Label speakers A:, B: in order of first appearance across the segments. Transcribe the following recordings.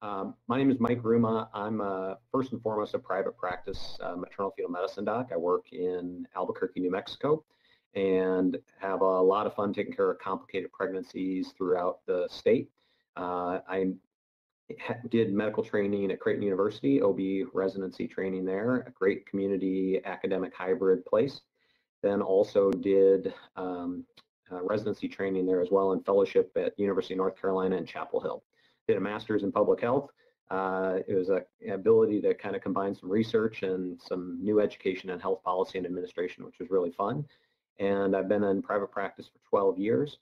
A: My name is Mike Ruma. I'm first and foremost a private practice maternal fetal medicine doc. I work in Albuquerque, New Mexico, and have a lot of fun taking care of complicated pregnancies throughout the state. I did medical training at Creighton University, OB residency training there, a great community academic hybrid place. Then also did residency training there as well, and fellowship at University of North Carolina in Chapel Hill. Did a master's in public health. It was an ability to kind of combine some research and some new education in health policy and administration, which was really fun. And I've been in private practice for 12 years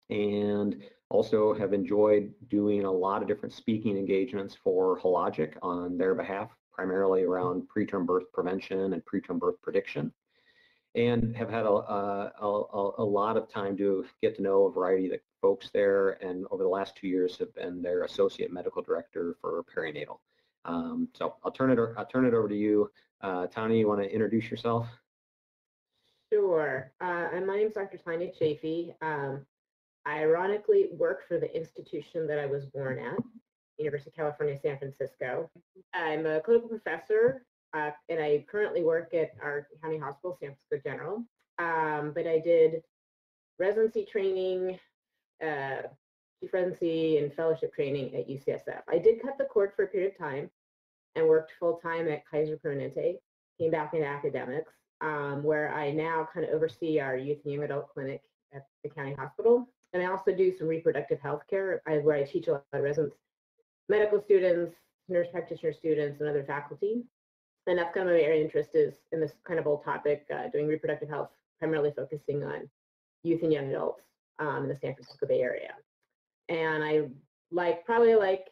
A: and also have enjoyed doing a lot of different speaking engagements for Hologic on their behalf, primarily around preterm birth prevention and preterm birth prediction. And have had a lot of time to get to know a variety of the folks there, and over the last 2 years have been their associate medical director for perinatal. So I'll turn it over to you. Tanya, you want to introduce yourself?
B: Sure. And my name is Dr. Tanya Chafee. I ironically work for the institution that I was born at, University of California, San Francisco. I'm a clinical professor, and I currently work at our county hospital, San Francisco General. But I did residency training, residency and fellowship training at UCSF. I did cut the cord for a period of time and worked full-time at Kaiser Permanente, came back into academics, where I now kind of oversee our youth and young adult clinic at the county hospital. And I also do some reproductive health care, where I teach a lot of residents, medical students, nurse practitioner students, and other faculty. And that's kind of my area of interest, is in this kind of old topic, doing reproductive health, primarily focusing on youth and young adults in the San Francisco Bay Area. And I probably like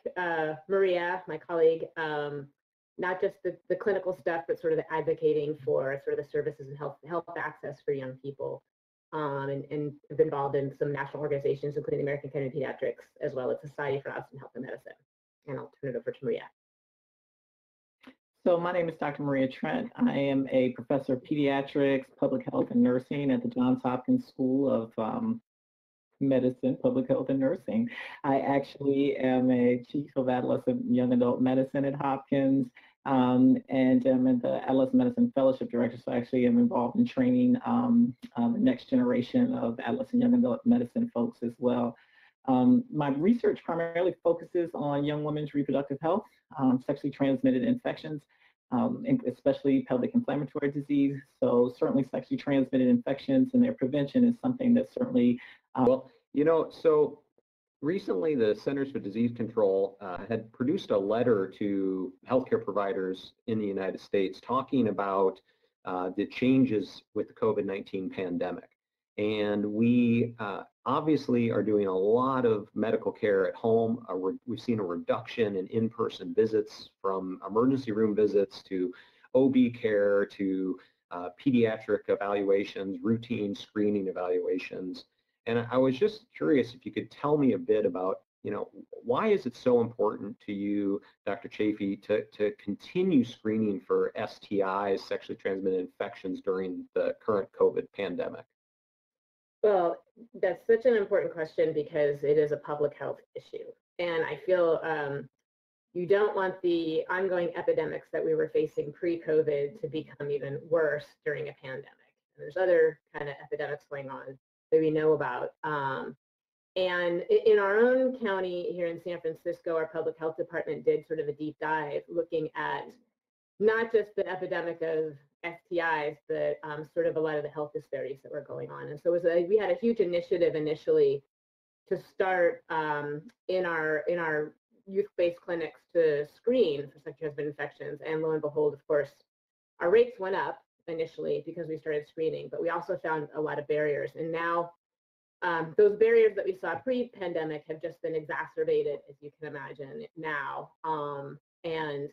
B: Maria, my colleague, not just the clinical stuff, but sort of the advocating for sort of the services and health access for young people. And have been involved in some national organizations, including the American Academy of Pediatrics, as well as Society for Autism Health and Medicine. And I'll turn it over to Maria.
C: So my name is Dr. Maria Trent. I am a professor of pediatrics, public health, and nursing at the Johns Hopkins School of Medicine, Public Health, and Nursing. I actually am a chief of adolescent and young adult medicine at Hopkins, and I'm in the adolescent medicine fellowship director. So I actually am involved in training the next generation of adolescent young adult medicine folks as well. My research primarily focuses on young women's reproductive health, sexually transmitted infections, especially pelvic inflammatory disease. So certainly sexually transmitted infections and their prevention is something that certainly...
A: Well, you know, so recently the Centers for Disease Control had produced a letter to healthcare providers in the United States talking about the changes with the COVID-19 pandemic. And we obviously are doing a lot of medical care at home. We've seen a reduction in in-person visits, from emergency room visits to OB care to pediatric evaluations, routine screening evaluations. And I was just curious if you could tell me a bit about, you know, why is it so important to you, Dr. Chafee, to continue screening for STIs, sexually transmitted infections, during the current COVID pandemic?
B: Well, that's such an important question because it is a public health issue. And I feel you don't want the ongoing epidemics that we were facing pre-COVID to become even worse during a pandemic. And there's other kind of epidemics going on that we know about. And in our own county here in San Francisco, our public health department did sort of a deep dive looking at not just the epidemic of STIs, but sort of a lot of the health disparities that were going on. And so we had a huge initiative initially to start in our youth-based clinics to screen for sexually transmitted infections. And lo and behold, of course, our rates went up initially because we started screening, but we also found a lot of barriers. And now those barriers that we saw pre-pandemic have just been exacerbated, as you can imagine now. And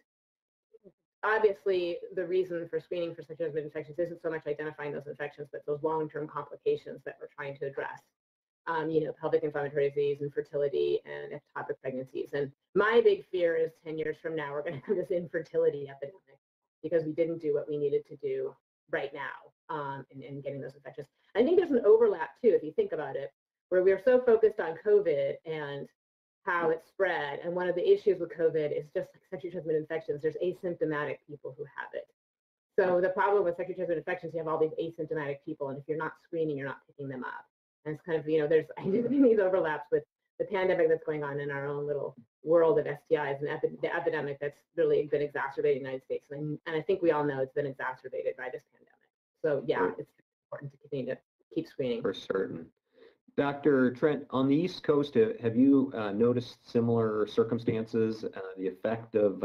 B: obviously, the reason for screening for sexually transmitted infections isn't so much identifying those infections, but those long-term complications that we're trying to address. You know, pelvic inflammatory disease, infertility, and ectopic pregnancies. And my big fear is 10 years from now, we're going to have this infertility epidemic because we didn't do what we needed to do right now in getting those infections. I think there's an overlap, too, if you think about it, where we're so focused on COVID and how it spread. And one of the issues with COVID is just like sexually transmitted infections, there's asymptomatic people who have it. So the problem with sexually transmitted infections, you have all these asymptomatic people, and if you're not screening, you're not picking them up. And it's kind of, there's these overlaps with the pandemic that's going on in our own little world of STIs and the epidemic that's really been exacerbated in the United States. And I think we all know it's been exacerbated by this pandemic. So yeah, it's important to continue to keep screening.
A: For certain. Dr. Trent, on the East Coast, have you noticed similar circumstances, the effect of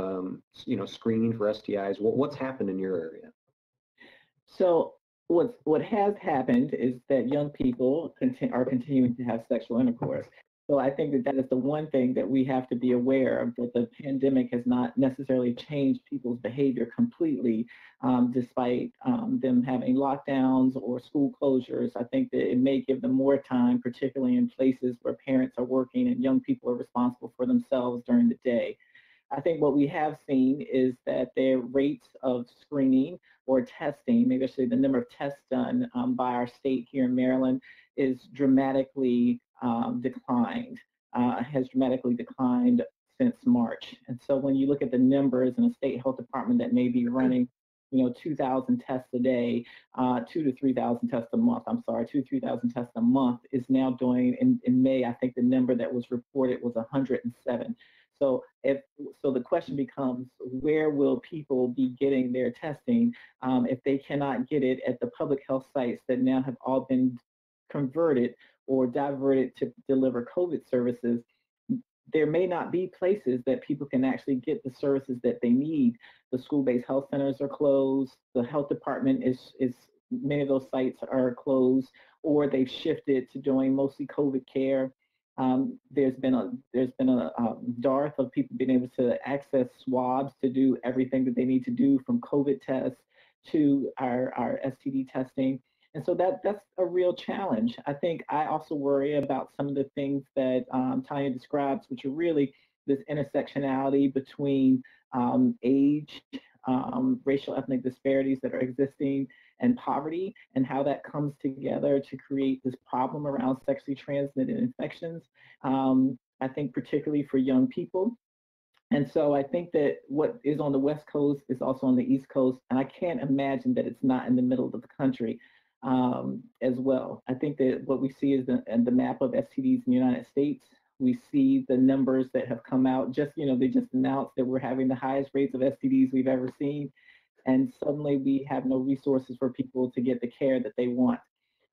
A: screening for STIs? What's happened in your area?
C: So what has happened is that young people are continuing to have sexual intercourse. So I think that is the one thing that we have to be aware of, that the pandemic has not necessarily changed people's behavior completely, despite them having lockdowns or school closures. I think that it may give them more time, particularly in places where parents are working and young people are responsible for themselves during the day. I think what we have seen is that their rates of screening or testing, maybe I should say the number of tests done by our state here in Maryland, is dramatically declined, has dramatically declined since March. And so when you look at the numbers in a state health department that may be running 2,000 tests a day, 2,000 to 3,000 tests a month, 2,000 to 3,000 tests a month, is now doing, in May, I think the number that was reported was 107. So the question becomes, where will people be getting their testing if they cannot get it at the public health sites that now have all been converted or diverted to deliver COVID services? There may not be places that people can actually get the services that they need. The school-based health centers are closed. The health department is many of those sites are closed, or they've shifted to doing mostly COVID care. There's been a dearth of people being able to access swabs to do everything that they need to do, from COVID tests to our STD testing. And so that's a real challenge. I think I also worry about some of the things that Tanya describes, which are really this intersectionality between age, racial ethnic disparities that are existing, and poverty, and how that comes together to create this problem around sexually transmitted infections, I think particularly for young people. And so I think that what is on the West Coast is also on the East Coast, and I can't imagine that it's not in the middle of the country as well. I think that what we see is the map of STDs in the United States. We see the numbers that have come out. They just announced that we're having the highest rates of STDs we've ever seen. And suddenly we have no resources for people to get the care that they want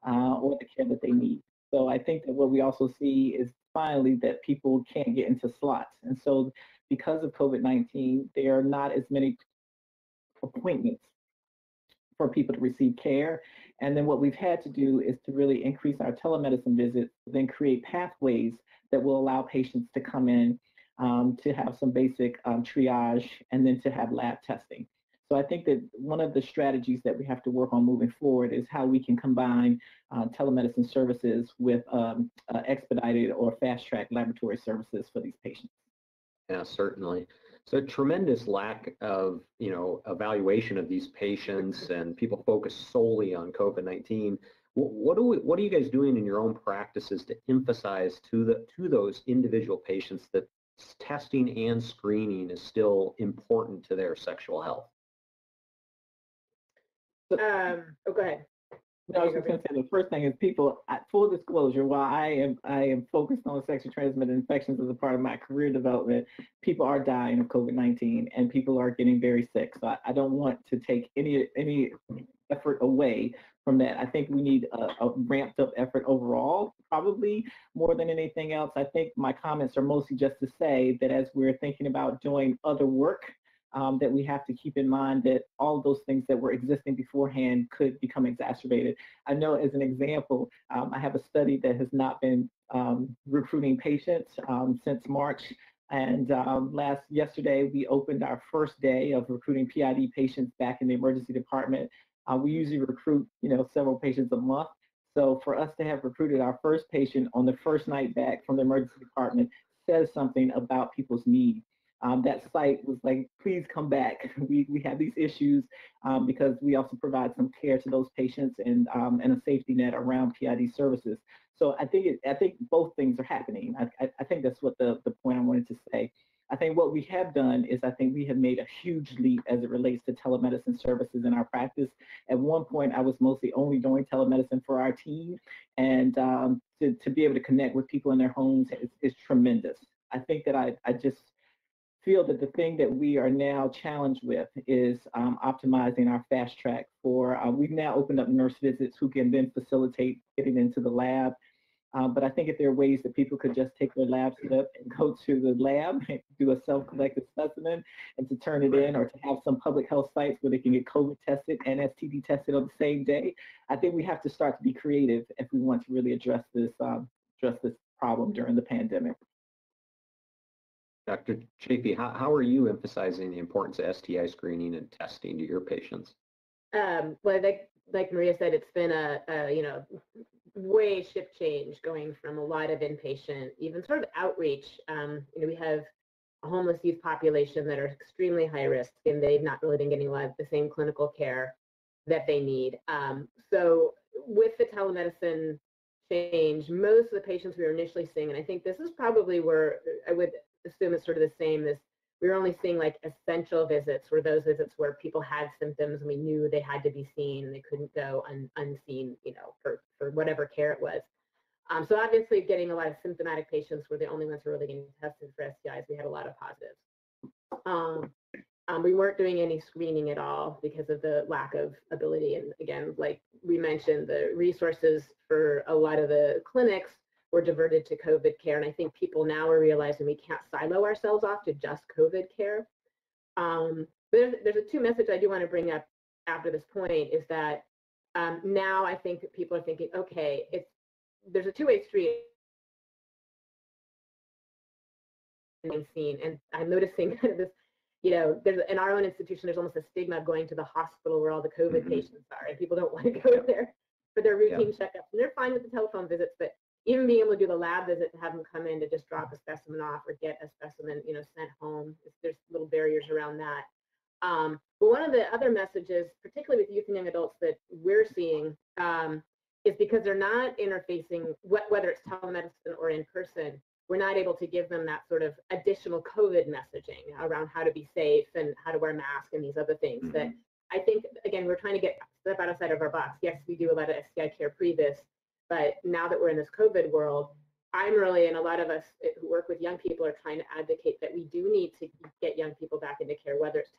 C: or the care that they need. So I think that what we also see is finally that people can't get into slots. And so because of COVID-19, there are not as many appointments for people to receive care. And then what we've had to do is to really increase our telemedicine visits, then create pathways that will allow patients to come in to have some basic triage and then to have lab testing. So I think that one of the strategies that we have to work on moving forward is how we can combine telemedicine services with expedited or fast-track laboratory services for these patients.
A: Yeah, certainly. So a tremendous lack of, evaluation of these patients, and people focus solely on COVID-19. What are you guys doing in your own practices to emphasize to those individual patients that testing and screening is still important to their sexual health?
B: Go ahead.
C: No, I was just going to say the first thing is people. Full disclosure, while I am focused on sexually transmitted infections as a part of my career development, people are dying of COVID-19 and people are getting very sick. So I don't want to take any effort away from that. I think we need a ramped up effort overall, probably more than anything else. I think my comments are mostly just to say that as we're thinking about doing other work, that we have to keep in mind that all of those things that were existing beforehand could become exacerbated. I know, as an example, I have a study that has not been recruiting patients since March. And yesterday, we opened our first day of recruiting PID patients back in the emergency department. We usually recruit, several patients a month. So for us to have recruited our first patient on the first night back from the emergency department says something about people's need. that site was like, please come back. We have these issues because we also provide some care to those patients and a safety net around PID services. So I think both things are happening. I think that's what the point I wanted to say. I think what we have done is I think we have made a huge leap as it relates to telemedicine services in our practice. At one point, I was mostly only doing telemedicine for our team, and to be able to connect with people in their homes is tremendous. I think that I just feel that the thing that we are now challenged with is optimizing our fast track for, we've now opened up nurse visits who can then facilitate getting into the lab. But I think if there are ways that people could just take their lab slip and go to the lab and do a self-collected specimen and to turn it in, or to have some public health sites where they can get COVID tested and STD tested on the same day, I think we have to start to be creative if we want to really address this problem during the pandemic.
A: Dr. Chafee, how are you emphasizing the importance of STI screening and testing to your patients?
B: Well, like Maria said, it's been a way shift change going from a lot of inpatient, even sort of outreach. We have a homeless youth population that are extremely high risk, and they've not really been getting a lot of the same clinical care that they need. So with the telemedicine change, most of the patients we were initially seeing, and I think this is probably where I would assume it's sort of the same as we were only seeing like essential visits, were those visits where people had symptoms and we knew they had to be seen and they couldn't go unseen, for whatever care it was. So obviously getting a lot of symptomatic patients were the only ones who were really getting tested for STIs. We had a lot of positives. We weren't doing any screening at all because of the lack of ability. And again, like we mentioned, the resources for a lot of the clinics were diverted to COVID care. And I think people now are realizing we can't silo ourselves off to just COVID care. There's a two message I do want to bring up after this point is that now I think people are thinking, okay, there's a two-way street. And I'm noticing kind of this, there's in our own institution, there's almost a stigma of going to the hospital where all the COVID patients are, and people don't want to go there for their routine checkups. And they're fine with the telephone visits, but even being able to do the lab visit, to have them come in to just drop a specimen off or get a specimen, sent home, there's little barriers around that. But one of the other messages, particularly with youth and young adults, that we're seeing is because they're not interfacing, whether it's telemedicine or in person, we're not able to give them that sort of additional COVID messaging around how to be safe and how to wear masks and these other things that I think, again, we're trying to step outside of our box. Yes, we do a lot of STI care pre this, but now that we're in this COVID world, I'm really, and a lot of us who work with young people are trying to advocate that we do need to get young people back into care, whether it's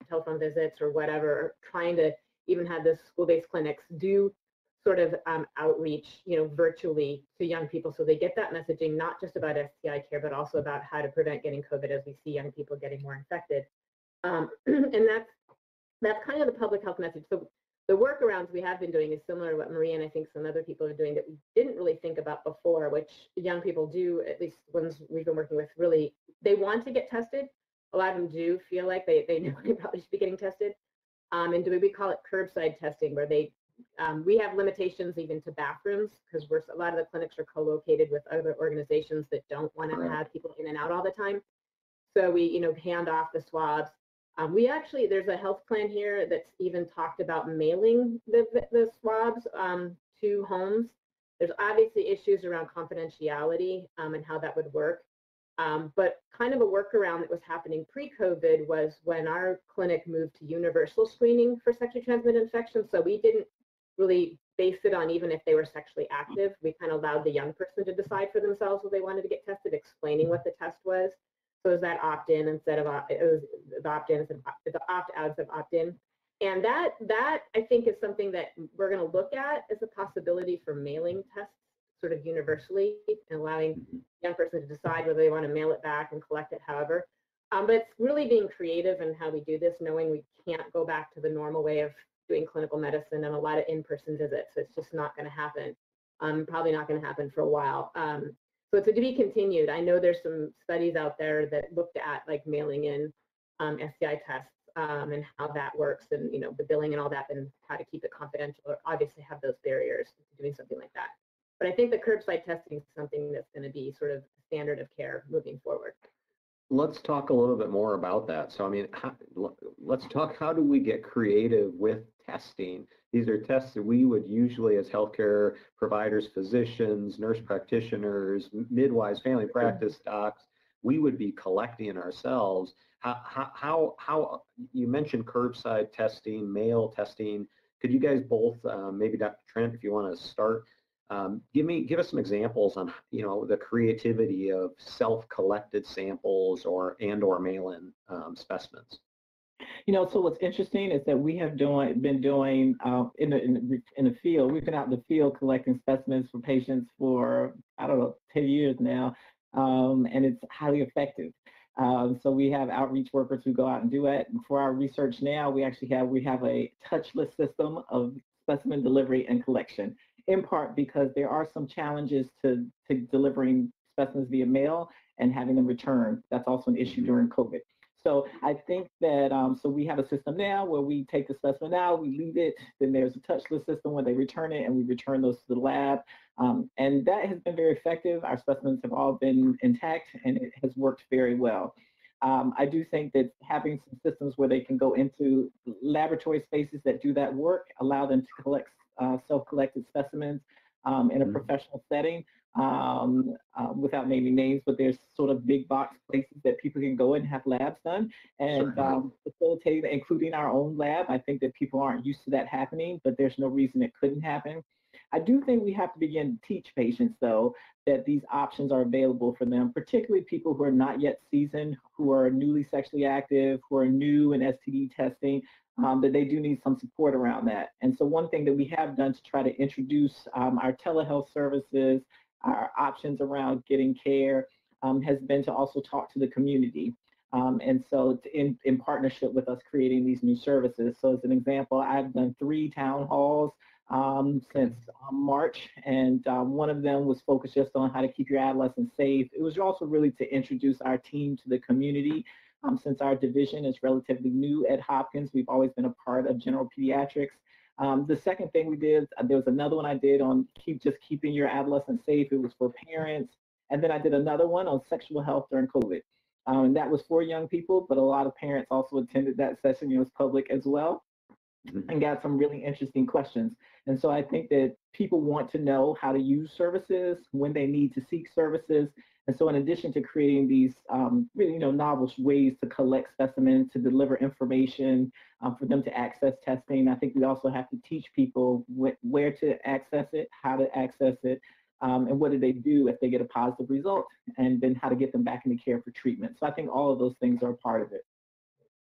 B: telephone visits or whatever, or trying to even have the school-based clinics do sort of outreach, virtually to young people, so they get that messaging, not just about STI care, but also about how to prevent getting COVID as we see young people getting more infected. And that's kind of the public health message. So the workarounds we have been doing is similar to what Maria and I think some other people are doing that we didn't really think about before, which young people do, at least ones we've been working with, really, they want to get tested. A lot of them do feel like they know they probably should be getting tested. And we call it curbside testing, where we have limitations even to bathrooms, because a lot of the clinics are co-located with other organizations that don't want to have people in and out all the time. So we, hand off the swabs. There's a health plan here that's even talked about mailing the swabs to homes. There's obviously issues around confidentiality and how that would work. But kind of a workaround that was happening pre-COVID was when our clinic moved to universal screening for sexually transmitted infections. So we didn't really base it on even if they were sexually active. We kind of allowed the young person to decide for themselves whether they wanted to get tested, explaining what the test was. So it was that opt-in instead of the opt-in instead of the opt-out instead of opt-in. And that I think is something that we're going to look at as a possibility for mailing tests sort of universally, and allowing the young person to decide whether they want to mail it back and collect it however. But it's really being creative in how we do this, knowing we can't go back to the normal way of doing clinical medicine and a lot of in-person visits. It's just not going to happen. Probably not going to happen for a while. So it's to be continued. I know there's some studies out there that looked at like mailing in STI tests and how that works, and the billing and all that, and how to keep it confidential, or obviously have those barriers to doing something like that. But I think the curbside testing is something that's going to be sort of standard of care moving forward.
A: let's talk a little bit more about that. So, I mean, let's talk, how do we get creative with testing? These are tests that we would usually, as healthcare providers, physicians, nurse practitioners, midwives, family practice docs, we would be collecting ourselves. How you mentioned curbside testing, mail testing. Could you guys both, maybe Dr. Trent, if you want to start, give us some examples on, the creativity of self-collected samples or mail-in specimens.
C: So what's interesting is that we have been doing in the field. We've been out in the field collecting specimens for patients for, I don't know, 10 years now, and it's highly effective. So we have outreach workers who go out and do it. And for our research now, we have a touchless system of specimen delivery and collection, in part because there are some challenges to delivering specimens via mail and having them returned. That's also an issue during COVID. So I think that, so we have a system now where we take the specimen out, we leave it, then there's a touchless system where they return it, and we return those to the lab. And that has been very effective. Our specimens have all been intact, and it has worked very well. I do think that having some systems where they can go into laboratory spaces that do that work, allow them to collect self-collected specimens in a professional setting, without naming names, but there's sort of big box places that people can go and have labs done, and facilitate, including our own lab. I think that people aren't used to that happening, but there's no reason it couldn't happen. I do think we have to begin to teach patients, though, that these options are available for them, particularly people who are not yet seasoned, who are newly sexually active, who are new in STD testing, that they do need some support around that. And so one thing that we have done to try to introduce our telehealth services, our options around getting care, has been to also talk to the community. And so in partnership with us creating these new services. So as an example, I've done 3 town halls since March, and one of them was focused just on how to keep your adolescents safe. It was also really to introduce our team to the community. Since our division is relatively new at Hopkins, we've always been a part of general pediatrics. The second thing we did, there was another one I did on keeping your adolescents safe. It was for parents. And then I did another one on sexual health during COVID. And that was for young people, but a lot of parents also attended that session. It was public as well, and got some really interesting questions. And so I think that people want to know how to use services, when they need to seek services. And so in addition to creating these really novel ways to collect specimens, to deliver information, for them to access testing, I think we also have to teach people where to access it, how to access it, and what do they do if they get a positive result, and then how to get them back into care for treatment. So I think all of those things are a part of it.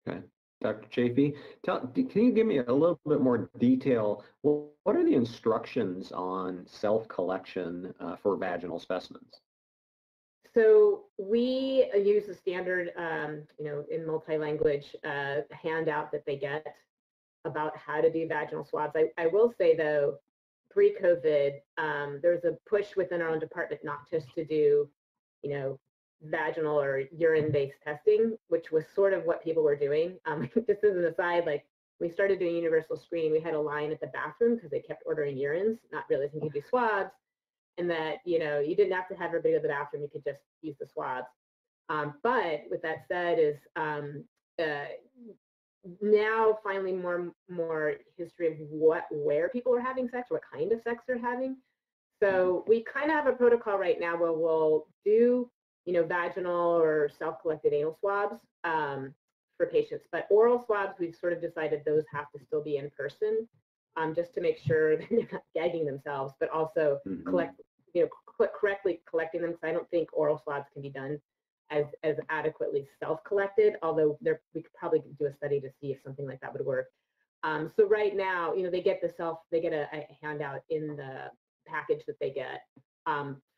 A: Okay. Dr. Chafee, can you give me a little bit more detail? Well, what are the instructions on self-collection for vaginal specimens?
B: So we use a standard, in multi-language handout that they get about how to do vaginal swabs. I will say, though, pre-COVID, there's a push within our own department not just to do, vaginal or urine-based testing, which was sort of what people were doing. Just as an aside, like we started doing universal screening, we had a line at the bathroom because they kept ordering urines, not realizing you could do swabs, and that you didn't have to have everybody go to the bathroom; you could just use the swabs. But with that said, is now finally more history of where people are having sex, what kind of sex they're having. So we kind of have a protocol right now where we'll do vaginal or self-collected anal swabs for patients. But oral swabs, we've sort of decided those have to still be in person, just to make sure they're not gagging themselves, but also correctly collecting them, because I don't think oral swabs can be done as adequately self-collected, although we could probably do a study to see if something like that would work. So right now, they get a handout in the package that they get.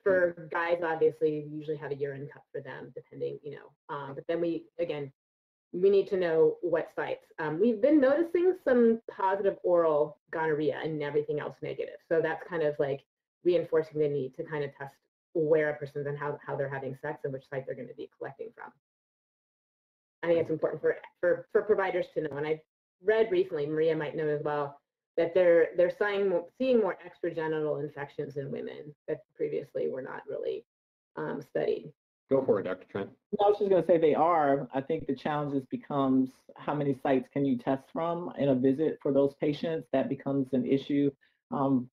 B: For guys, obviously, we usually have a urine cup for them, depending, but then we need to know what sites. We've been noticing some positive oral gonorrhea and everything else negative. So that's kind of like reinforcing the need to kind of test where a person's and how they're having sex and which site they're going to be collecting from. I think it's important for providers to know. And I read recently, Maria might know as well, that they're seeing more extragenital infections in women that previously were not really studied.
A: Go for it, Dr. Trent.
C: I was just going to say they are. I think the challenge becomes how many sites can you test from in a visit for those patients. That becomes an issue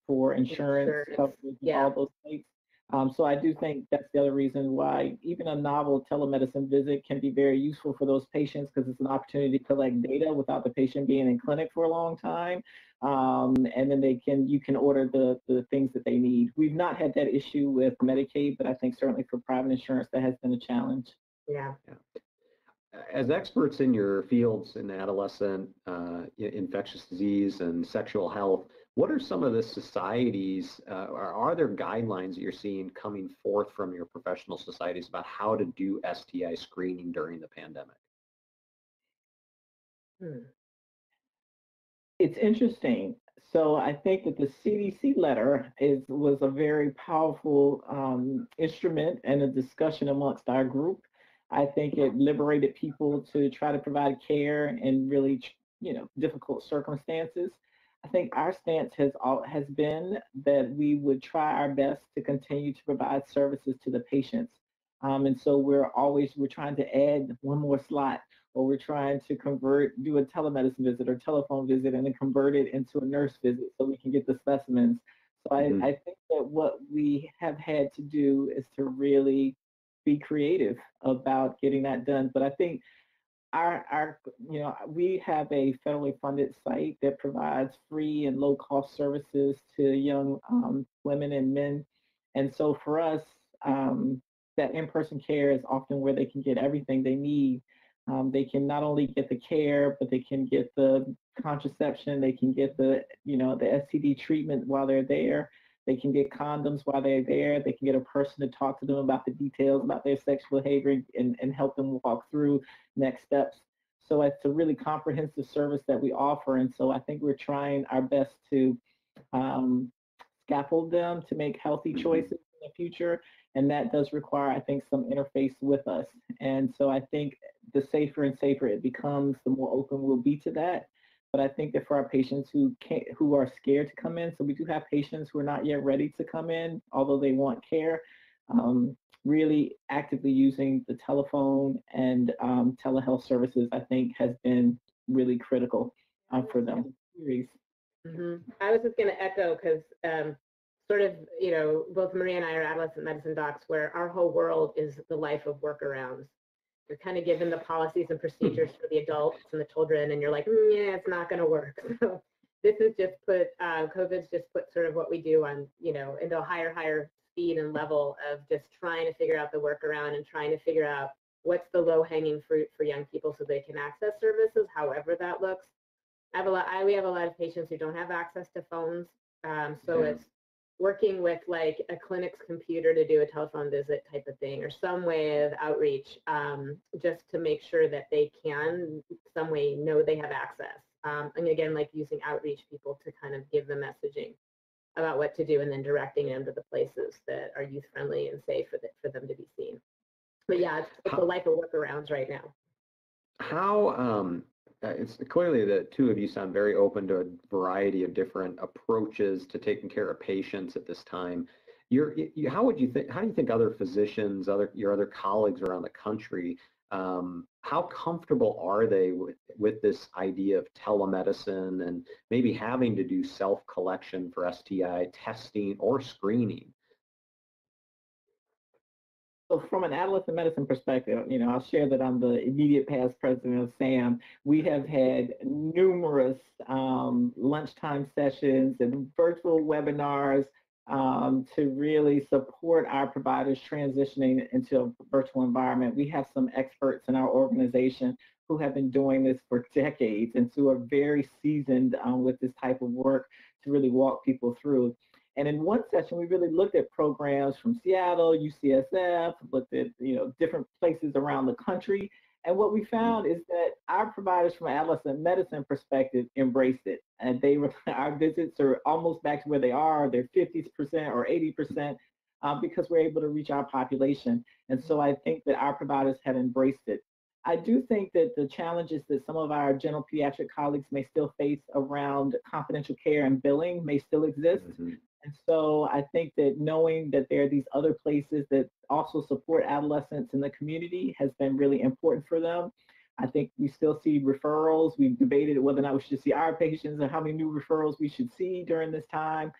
C: for insurance coverage in all those states. So I do think that's the other reason why even a novel telemedicine visit can be very useful for those patients, because it's an opportunity to collect data without the patient being in clinic for a long time. And then you can order the things that they need. We've not had that issue with Medicaid, but I think certainly for private insurance, that has been a challenge.
B: Yeah.
A: As experts in your fields in adolescent infectious disease and sexual health, what are some of the societies, or are there guidelines that you're seeing coming forth from your professional societies about how to do STI screening during the pandemic?
C: It's interesting. So I think that the CDC letter was a very powerful instrument and a discussion amongst our group. I think it liberated people to try to provide care in really, difficult circumstances. I think our stance has been that we would try our best to continue to provide services to the patients. And so we're trying to add one more slot, or we're trying to do a telemedicine visit or telephone visit and then convert it into a nurse visit so we can get the specimens. So I think that what we have had to do is to really be creative about getting that done. But I think we have a federally funded site that provides free and low cost services to young women and men. And so for us, that in-person care is often where they can get everything they need. They can not only get the care, but they can get the contraception, they can get the STD treatment while they're there. They can get condoms while they're there. They can get a person to talk to them about the details about their sexual behavior and help them walk through next steps. So it's a really comprehensive service that we offer. And so I think we're trying our best to scaffold them to make healthy choices in the future. And that does require, I think, some interface with us. And so I think the safer and safer it becomes, the more open we'll be to that. But I think that for our patients who are scared to come in, so we do have patients who are not yet ready to come in, although they want care, really actively using the telephone and telehealth services, I think, has been really critical for them.
B: I was just going to echo, because sort of, both Maria and I are adolescent medicine docs, where our whole world is the life of workarounds. You're kind of given the policies and procedures for the adults and the children, and you're like, yeah, it's not going to work. So this is just COVID's just put sort of what we do on, into a higher speed and level of just trying to figure out the workaround and trying to figure out what's the low-hanging fruit for young people so they can access services, however that looks. We have a lot of patients who don't have access to phones, so it's working with like a clinic's computer to do a telephone visit type of thing, or some way of outreach, just to make sure that they can some way know they have access. And again, like using outreach people to kind of give the messaging about what to do, and then directing them to the places that are youth friendly and safe for them to be seen. But yeah, it's a life of workarounds right now.
A: How it's clearly the two of you sound very open to a variety of different approaches to taking care of patients at this time. How do you think other physicians, your other colleagues around the country, how comfortable are they with this idea of telemedicine and maybe having to do self-collection for STI testing or screening?
C: So from an adolescent medicine perspective, I'll share that I'm the immediate past president of SAM. We have had numerous lunchtime sessions and virtual webinars to really support our providers transitioning into a virtual environment. We have some experts in our organization who have been doing this for decades and who are very seasoned with this type of work to really walk people through. And in one session, we really looked at programs from Seattle, UCSF, looked at different places around the country. And what we found is that our providers from an adolescent medicine perspective embraced it. And our visits are almost back to where they are. They're 50% or 80% because we're able to reach our population. And so I think that our providers have embraced it. I do think that the challenges that some of our general pediatric colleagues may still face around confidential care and billing may still exist. And so I think that knowing that there are these other places that also support adolescents in the community has been really important for them. I think we still see referrals. We've debated whether or not we should see our patients and how many new referrals we should see during this time.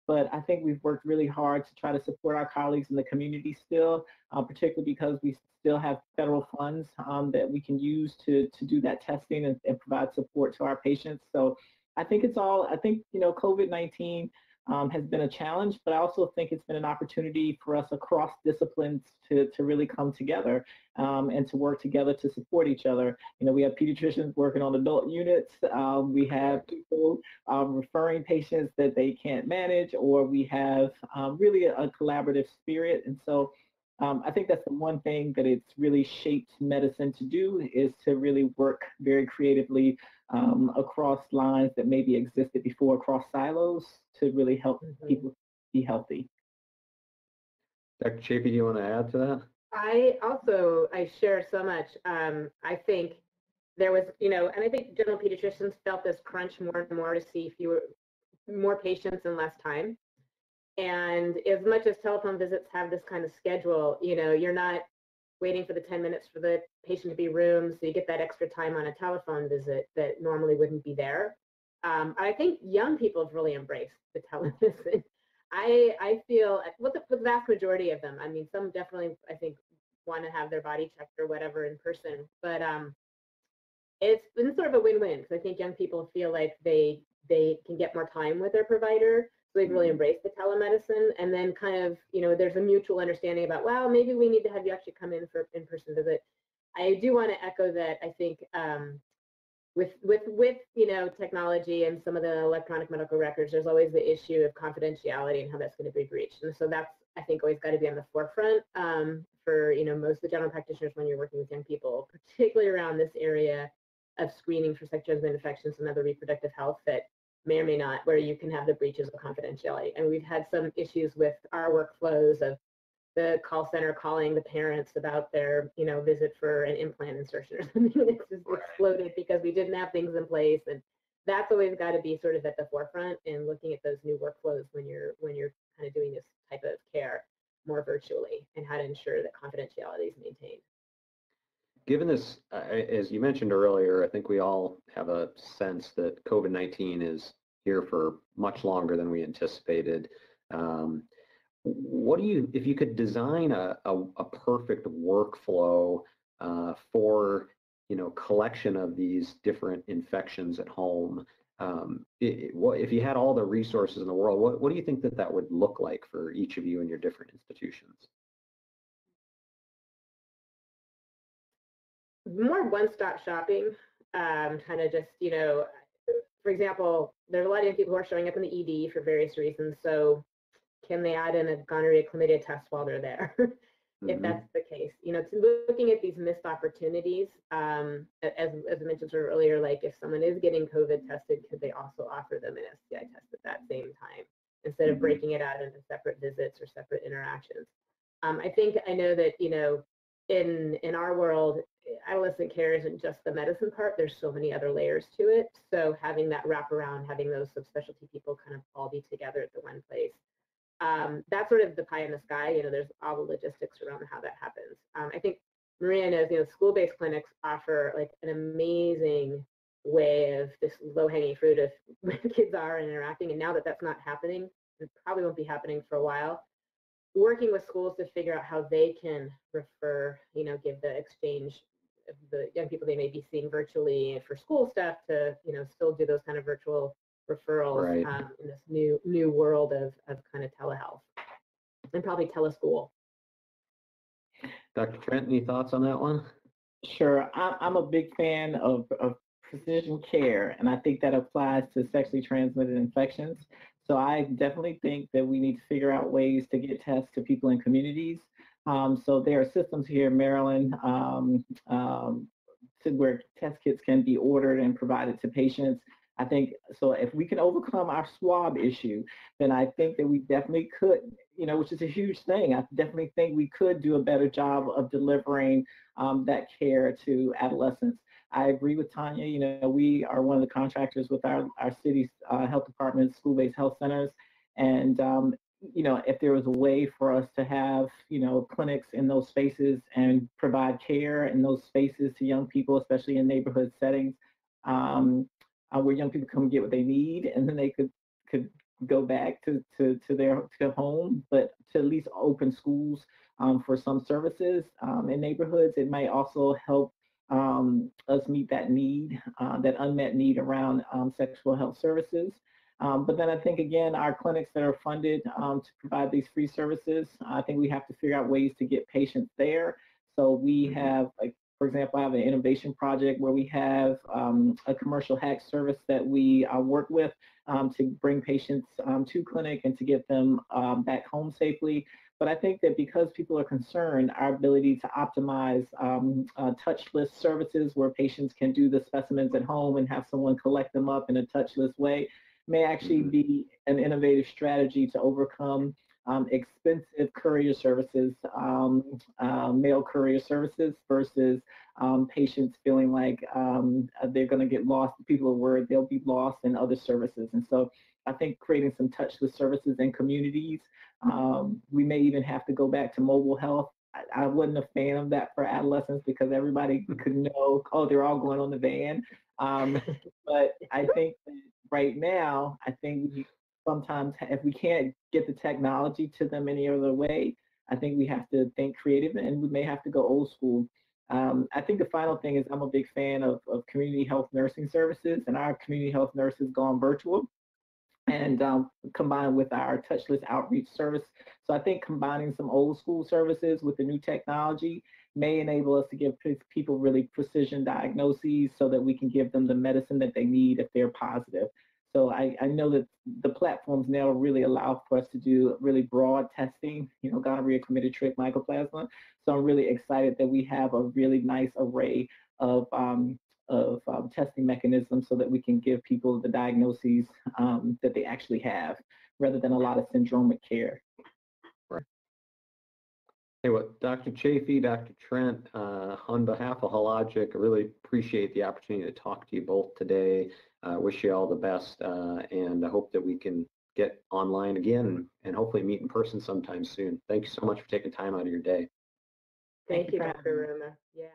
C: But I think we've worked really hard to try to support our colleagues in the community still, particularly because we still have federal funds that we can use to do that testing and provide support to our patients. So I think COVID-19 has been a challenge, but I also think it's been an opportunity for us across disciplines to really come together and to work together to support each other. We have pediatricians working on adult units. We have people referring patients that they can't manage, or we have really a collaborative spirit. And so I think that's the one thing that it's really shaped medicine to do, is to really work very creatively across lines that maybe existed before, across silos, to really help people be healthy.
A: Dr. Chapey, do you want to add to that?
B: I share so much. I think there was, and I think general pediatricians felt this crunch more and more to see more patients in less time. And as much as telephone visits have this kind of schedule, you're not waiting for the 10 minutes for the patient to be roomed, so you get that extra time on a telephone visit that normally wouldn't be there. I think young people have really embraced the telemedicine. I feel, with the vast majority of them, I mean, some definitely, I think, want to have their body checked or whatever in person, but it's been sort of a win-win, because I think young people feel like they can get more time with their provider. So they've really embraced the telemedicine, and then kind of, there's a mutual understanding about, well, maybe we need to have you actually come in for in-person visit. I do want to echo that. I think with technology and some of the electronic medical records, there's always the issue of confidentiality and how that's going to be breached. And so that's, I think, always got to be on the forefront for most of the general practitioners when you're working with young people, particularly around this area of screening for sexually transmitted infections and other reproductive health that may or may not, where you can have the breaches of confidentiality. And we've had some issues with our workflows of the call center calling the parents about their, visit for an implant insertion or something. It's just exploded because we didn't have things in place. And that's always got to be sort of at the forefront in looking at those new workflows when you're kind of doing this type of care more virtually, and how to ensure that confidentiality is maintained.
A: Given this, as you mentioned earlier, I think we all have a sense that COVID-19 is here for much longer than we anticipated. What do you, if you could design a perfect workflow for collection of these different infections at home, if you had all the resources in the world, what do you think that would look like for each of you in your different institutions?
B: More one-stop shopping, kind of just, for example, there's a lot of young people who are showing up in the ED for various reasons. So can they add in a gonorrhea chlamydia test while they're there? If that's the case, it's looking at these missed opportunities. As I mentioned sort of earlier, like if someone is getting COVID tested, could they also offer them an STI test at that same time, instead of breaking it out into separate visits or separate interactions? I know that, in our world, adolescent care isn't just the medicine part. There's so many other layers to it. So having that wraparound, having those subspecialty people kind of all be together at the one place, that's sort of the pie in the sky. There's all the logistics around how that happens. I think Maria knows, school-based clinics offer like an amazing way of this low-hanging fruit of when kids are interacting. And now that that's not happening, it probably won't be happening for a while. Working with schools to figure out how they can refer, give the exchange of the young people they may be seeing virtually for school stuff to, still do those kind of virtual referrals in this new world of kind of telehealth, and probably teleschool.
A: Dr. Trent, any thoughts on that one?
C: Sure. I'm a big fan of precision care, and I think that applies to sexually transmitted infections. So I definitely think that we need to figure out ways to get tests to people in communities. So there are systems here in Maryland where test kits can be ordered and provided to patients. I think, so if we can overcome our swab issue, then I think that we definitely could, which is a huge thing. I definitely think we could do a better job of delivering that care to adolescents. I agree with Tanya. We are one of the contractors with our city's health department, school-based health centers, And if there was a way for us to have, clinics in those spaces and provide care in those spaces to young people, especially in neighborhood settings, where young people come get what they need, and then they could go back to their home, but to at least open schools for some services in neighborhoods. It might also help us meet that need, that unmet need around sexual health services. But then I think, again, our clinics that are funded to provide these free services, I think we have to figure out ways to get patients there. So we have, like, for example, I have an innovation project where we have a commercial hack service that we work with to bring patients to clinic and to get them back home safely. But I think that because people are concerned, our ability to optimize touchless services where patients can do the specimens at home and have someone collect them up in a touchless way may actually be an innovative strategy to overcome expensive courier services, mail courier services, versus patients feeling like they're going to get lost. People are worried they'll be lost in other services. And so I think creating some touchless services in communities, we may even have to go back to mobile health. I wasn't a fan of that for adolescents because everybody could know, oh, they're all going on the van. But I think that right now, I think we sometimes, if we can't get the technology to them any other way, I think we have to think creative, and we may have to go old school. I think the final thing is I'm a big fan of community health nursing services, and our community health nurses gone virtual and combined with our touchless outreach service. So I think combining some old school services with the new technology may enable us to give people really precision diagnoses so that we can give them the medicine that they need if they're positive. So I know that the platforms now really allow for us to do really broad testing, gonorrhea, chlamydia, trich, mycoplasma. So I'm really excited that we have a really nice array of testing mechanisms so that we can give people the diagnoses that they actually have, rather than a lot of syndromic care.
A: Right. Hey, Dr. Chafee, Dr. Trent, on behalf of Hologic, I really appreciate the opportunity to talk to you both today. Wish you all the best, and I hope that we can get online again and hopefully meet in person sometime soon. Thank you so much for taking time out of your day.
B: Thank you, Dr. Ruma. Yeah.